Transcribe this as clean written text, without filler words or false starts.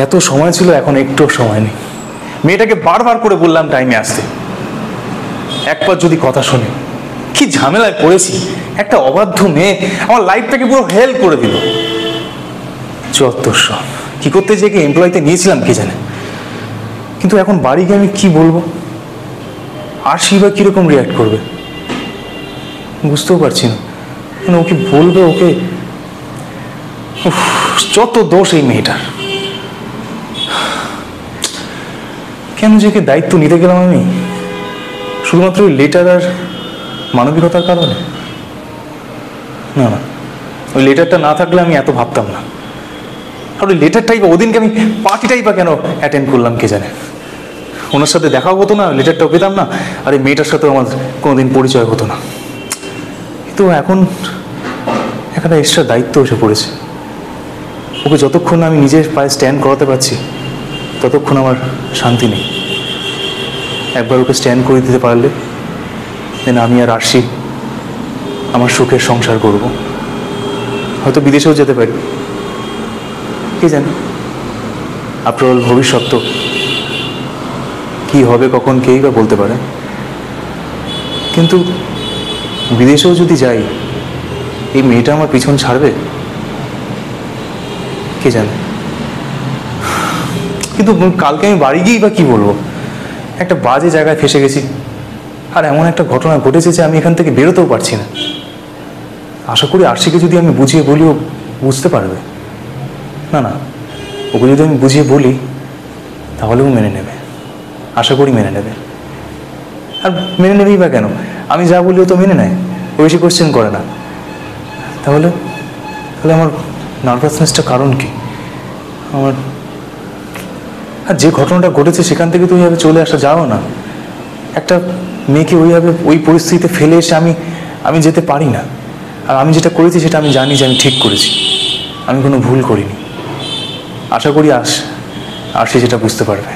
এত সময় ছিল, এখন একটু সময় নেই। মেয়েটাকে বারবার করে বললাম টাইমে আসতে, একবার যদি কথা শোনে। কি ঝামেলায় পড়েছি, একটা অবাধ্য মেয়ে আমার লাইফটাকে পুরো হেল করে দিল। চত্বর কি করতে যে কি এমপ্লয়িতে নিয়েছিলাম কে জানে। কিন্তু এখন বাড়ি গিয়ে আমি কি বলবো, আর শিবা কিরকম রিয়াক্ট করবে বুঝতেও পারছি না। মানে ওকে বলবে, ওকে যত দোষ এই মেয়েটার। কেন যে কি দায়িত্ব নিতে গেলাম আমি, শুধুমাত্র ওই লেটার আর মানবিকতার কারণে? না না, ওই লেটারটা না থাকলে আমি এত ভাবতাম না। আর ওই লেটারটাই বা ওদিনকে আমি পার্টিটাই বা কেন অ্যাটেন্ড করলাম কে জানে। ওনার সাথে দেখাও হতো না, লেটারটাও পেতাম না, আর এই মেয়েটার সাথেও আমার কোনোদিন পরিচয় হতো না। কিন্তু এখন একটা এক্সট্রা দায়িত্ব এসে পড়েছে। ওকে যতক্ষণ আমি নিজের পায়ে স্ট্যান্ড করাতে পারছি ততক্ষণ আমার শান্তি নেই। একবার ওকে স্ট্যান্ড করে দিতে পারলে দেন আমি আর আরশি আমার সুখের সংসার করব। হয়তো বিদেশেও যেতে পারি, কে জানে। আফটার অল ভবিষ্যৎ তো কী হবে কখন কেই বা বলতে পারে। কিন্তু বিদেশেও যদি যাই, এই মেয়েটা আমার পিছন ছাড়বে কে জানে। কিন্তু কালকে আমি বাড়ি গিয়েই বা কী বলবো, একটা বাজে জায়গায় ফেসে গেছি, আর এমন একটা ঘটনা ঘটেছে যে আমি এখান থেকে বেরোতেও পারছি না। আশা করি আরশিকে যদি আমি বুঝিয়ে বলি ও বুঝতে পারবে। না না, ওকে যদি আমি বুঝিয়ে বলি তাহলেও মেনে নেবে, আশা করি মেনে নেবে। আর মেনে নেবেই বা কেন, আমি যা বলি ও তো মেনে নেয়, ও বেশি কোয়েশ্চেন করে না। তাহলে তাহলে আমার নার্ভাসনেসটা কারণ কি? আমার আর যে ঘটনাটা ঘটেছে সেখান থেকে তো ওইভাবে চলে আসা যাও না। একটা মেয়েকে ওইভাবে ওই পরিস্থিতিতে ফেলে এসে আমি যেতে পারি না। আর আমি যেটা করেছি সেটা আমি জানি যে আমি ঠিক করেছি, আমি কোনো ভুল করিনি। আশা করি আরশি যেটা বুঝতে পারবে।